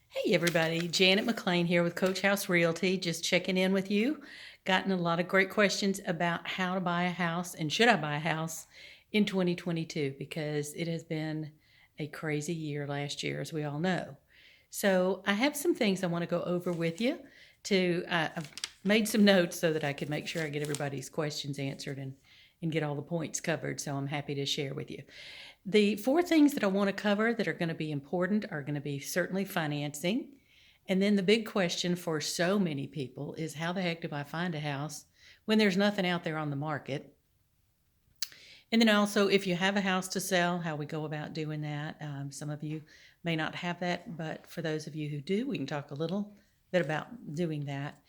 Hey everybody, Janet McLean here with Coach House Realty, just checking in with you. Gotten a lot of great questions about how to buy a house and should I buy a house in 2022 because it has been a crazy year last year, as we all know. So I have some things I want to go over with you. I've made some notes so that I could make sure I get everybody's questions answered and get all the points covered. So I'm happy to share with you. The four things that I want to cover that are going to be important are going to be certainly financing. And then the big question for so many people is how the heck do I find a house when there's nothing out there on the market? And then also, if you have a house to sell, how we go about doing that. Some of you may not have that, but for those of you who do, we can talk a little bit about doing that.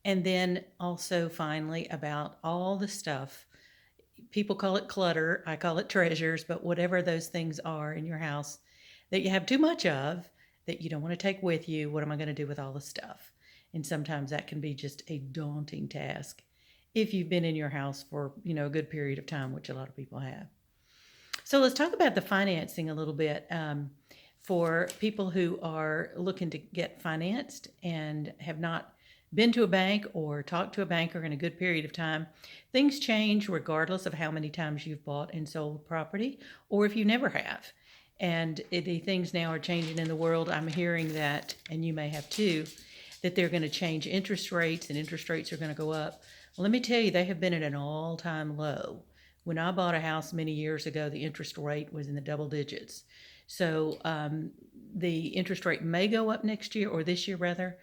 And then also, finally, about all the stuff. People call it clutter, I call it treasures, but whatever those things are in your house that you have too much of that you don't want to take with you, what am I going to do with all the stuff? And sometimes that can be just a daunting task if you've been in your house for, a good period of time, which a lot of people have. So let's talk about the financing a little bit. For people who are looking to get financed and have not been to a bank or talked to a banker in a good period of time, things change regardless of how many times you've bought and sold property or if you never have. And the things now are changing in the world. I'm hearing that, and you may have too, that they're going to change interest rates and interest rates are going to go up. Well, let me tell you, they have been at an all time low. When I bought a house many years ago, the interest rate was in the double digits. So the interest rate may go up next year or this year rather.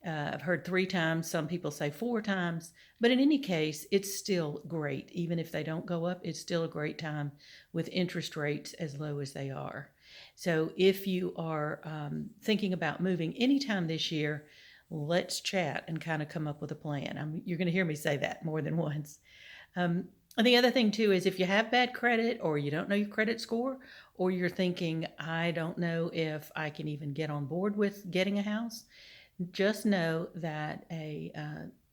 I've heard 3 times, some people say 4 times, but in any case, it's still great. Even if they don't go up, it's still a great time with interest rates as low as they are. So if you are thinking about moving anytime this year, let's chat and kind of come up with a plan. You're going to hear me say that more than once. And the other thing too is if you have bad credit or you don't know your credit score, or you're thinking, I don't know if I can even get on board with getting a house, just know that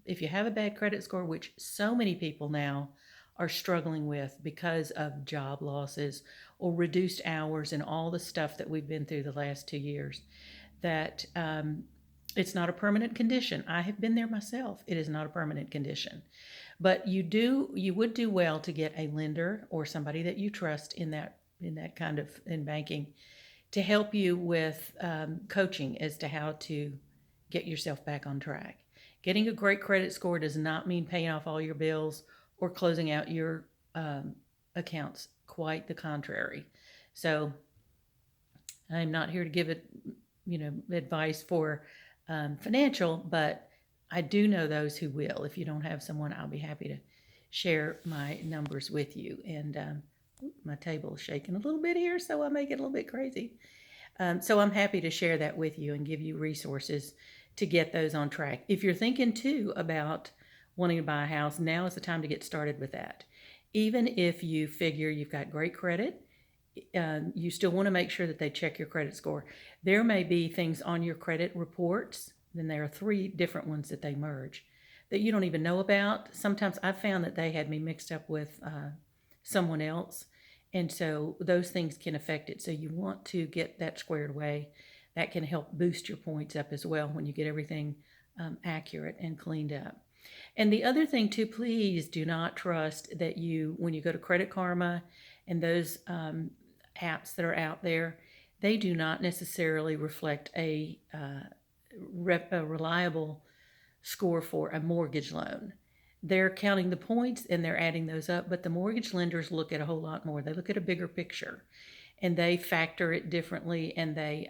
if you have a bad credit score, which so many people now are struggling with because of job losses or reduced hours and all the stuff that we've been through the last 2 years, that it's not a permanent condition. I have been there myself. It is not a permanent condition. But you would do well to get a lender or somebody that you trust in that kind of in banking to help you with coaching as to how to get yourself back on track. Getting a great credit score does not mean paying off all your bills or closing out your accounts. Quite the contrary. So I'm not here to give it, advice for financial, but I do know those who will. If you don't have someone, I'll be happy to share my numbers with you. And my table is shaking a little bit here, so I may get a little bit crazy. So I'm happy to share that with you and give you resources to get those on track. If you're thinking too about wanting to buy a house, now is the time to get started with that. Even if you figure you've got great credit, you still want to make sure that they check your credit score. There may be things on your credit reports, then there are 3 different ones that they merge that you don't even know about. Sometimes I've found that they had me mixed up with someone else. And so those things can affect it. So you want to get that squared away. That can help boost your points up as well when you get everything accurate and cleaned up. And the other thing too, please do not trust that when you go to Credit Karma and those apps that are out there, they do not necessarily reflect a reliable score for a mortgage loan. They're counting the points and they're adding those up, but the mortgage lenders look at a whole lot more. They look at a bigger picture and they factor it differently and they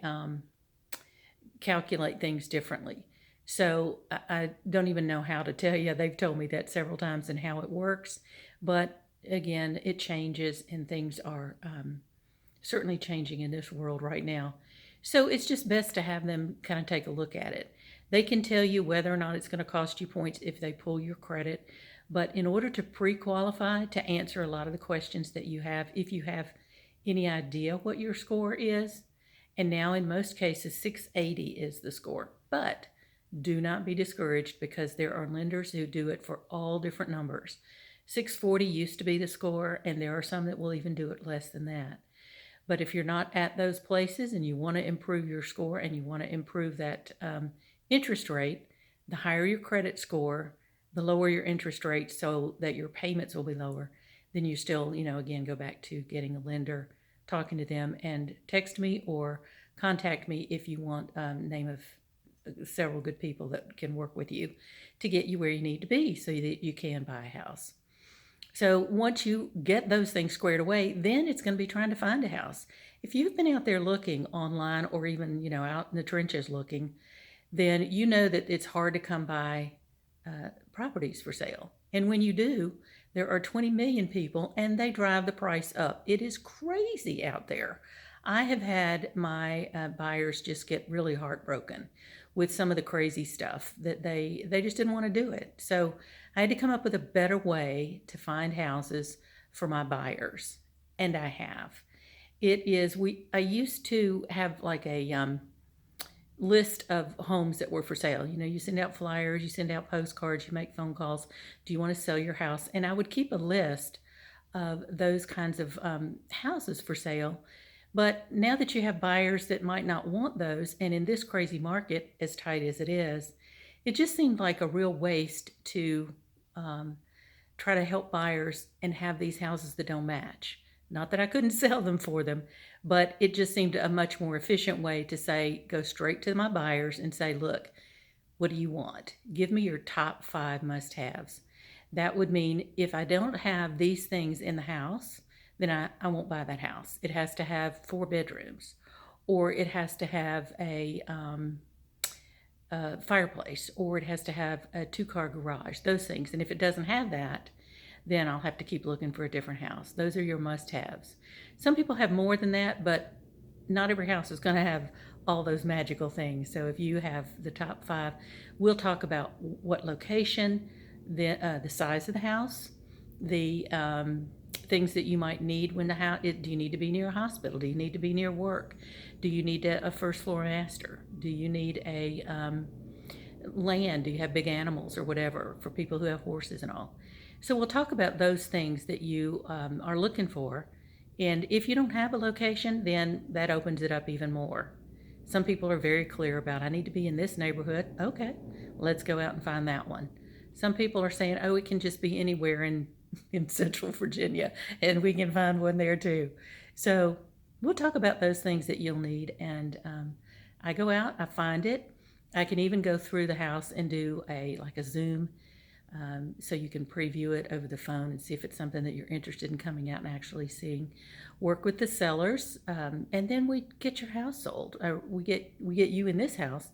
calculate things differently. So I don't even know how to tell you. They've told me that several times and how it works. But again, it changes and things are certainly changing in this world right now. So it's just best to have them kind of take a look at it. They can tell you whether or not it's going to cost you points if they pull your credit. But in order to pre-qualify, to answer a lot of the questions that you have, if you have any idea what your score is, and now in most cases 680 is the score. But do not be discouraged because there are lenders who do it for all different numbers. 640 used to be the score, and there are some that will even do it less than that. But if you're not at those places and you want to improve your score and you want to improve that interest rate, the higher your credit score, the lower your interest rate so that your payments will be lower. Then you still, again, go back to getting a lender, talking to them, and text me or contact me if you want name of several good people that can work with you to get you where you need to be so that you can buy a house. So once you get those things squared away, then it's going to be trying to find a house. If you've been out there looking online or even, out in the trenches looking, then you know that it's hard to come by properties for sale. And when you do, there are 20 million people and they drive the price up. It is crazy out there. I have had my buyers just get really heartbroken with some of the crazy stuff that they just didn't want to do it. So I had to come up with a better way to find houses for my buyers, and I have. I used to have like a list of homes that were for sale. You send out flyers, you send out postcards, you make phone calls. Do you want to sell your house? And I would keep a list of those kinds of houses for sale. But now that you have buyers that might not want those, and in this crazy market, as tight as it is, it just seemed like a real waste to try to help buyers and have these houses that don't match. Not that I couldn't sell them for them, but it just seemed a much more efficient way to say, go straight to my buyers and say, look, what do you want? Give me your top 5 must-haves. That would mean if I don't have these things in the house, then I won't buy that house. It has to have 4 bedrooms, or it has to have a fireplace, or it has to have a 2-car garage, those things. And if it doesn't have that, then I'll have to keep looking for a different house. Those are your must-haves. Some people have more than that, but not every house is going to have all those magical things. So if you have the top 5, we'll talk about what location, the size of the house, the things that you might need when the house. Do you need to be near a hospital? Do you need to be near work? Do you need a first floor master? Do you need a land? Do you have big animals or whatever for people who have horses and all? So we'll talk about those things that you are looking for. And if you don't have a location, then that opens it up even more. Some people are very clear about, I need to be in this neighborhood. Okay, let's go out and find that one. Some people are saying, oh, it can just be anywhere in Central Virginia, and we can find one there too. So we'll talk about those things that you'll need. And I go out, I find it. I can even go through the house and do a Zoom, so you can preview it over the phone and see if it's something that you're interested in coming out and actually seeing. Work with the sellers, and then we get your house sold. We get you in this house,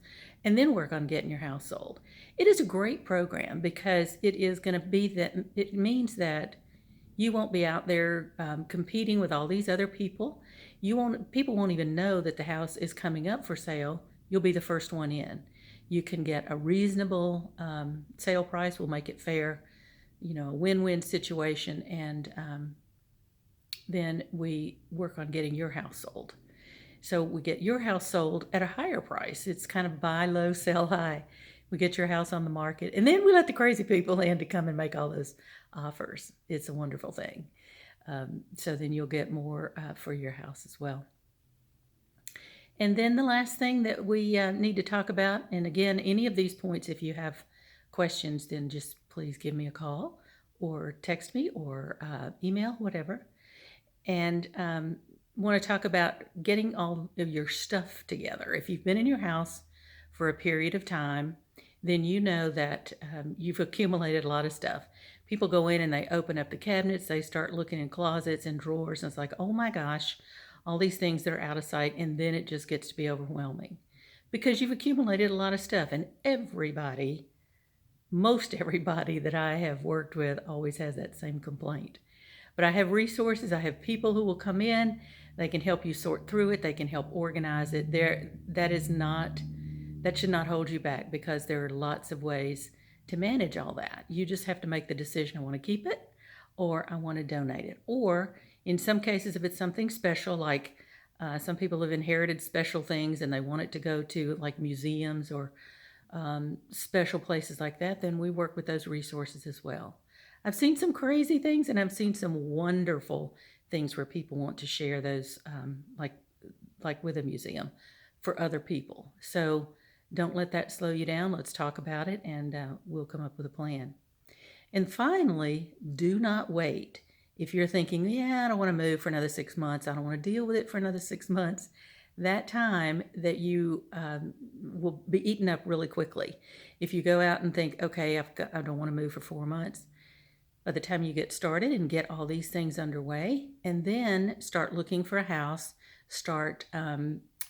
and then work on getting your house sold. It is a great program because it is going to be that. It means that you won't be out there competing with all these other people. People won't even know that the house is coming up for sale. You'll be the first one in. You can get a reasonable sale price. We'll make it fair, a win-win situation, and then we work on getting your house sold. So we get your house sold at a higher price. It's kind of buy low, sell high. We get your house on the market, and then we let the crazy people in to come and make all those offers. It's a wonderful thing. So then you'll get more for your house as well. And then the last thing that we need to talk about, and again, any of these points, if you have questions, then just please give me a call or text me or email, whatever. And want to talk about getting all of your stuff together. If you've been in your house for a period of time, then you know that you've accumulated a lot of stuff. People go in and they open up the cabinets, they start looking in closets and drawers, and it's like, oh my gosh, all these things that are out of sight, and then it just gets to be overwhelming because you've accumulated a lot of stuff. And most everybody that I have worked with always has that same complaint. But I have resources. I have people who will come in. They can help you sort through it. They can help organize it. That should not hold you back because there are lots of ways to manage all that. You just have to make the decision, I want to keep it or I want to donate it. Or in some cases, if it's something special, like some people have inherited special things and they want it to go to like museums or special places like that, then we work with those resources as well. I've seen some crazy things and I've seen some wonderful things where people want to share those, like with a museum for other people. So don't let that slow you down. Let's talk about it, and we'll come up with a plan. And finally, do not wait. If you're thinking, yeah, I don't want to move for another 6 months, I don't want to deal with it for another 6 months, that time that you will be eaten up really quickly. If you go out and think, okay, I don't want to move for 4 months, by the time you get started and get all these things underway, and then start looking for a house, start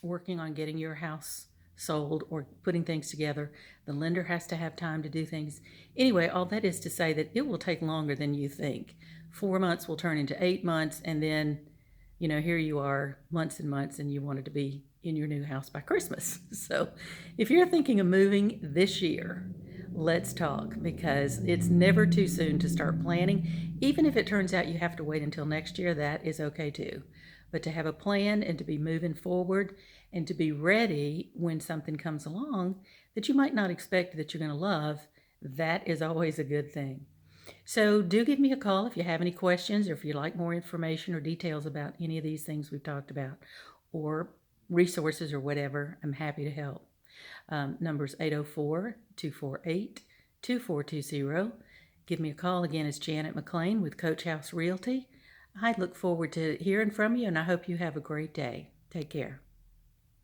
working on getting your house sold or putting things together. The lender has to have time to do things. Anyway, all that is to say that it will take longer than you think. 4 months will turn into 8 months, and then, here you are, months and months, and you wanted to be in your new house by Christmas. So if you're thinking of moving this year, let's talk, because it's never too soon to start planning. Even if it turns out you have to wait until next year, that is okay too. But to have a plan and to be moving forward and to be ready when something comes along that you might not expect that you're going to love, that is always a good thing. So do give me a call if you have any questions, or if you'd like more information or details about any of these things we've talked about, or resources or whatever. I'm happy to help. Number's 804-248-2420. Give me a call. Again, it's Janet McClain with Coach House Realty. I look forward to hearing from you, and I hope you have a great day. Take care.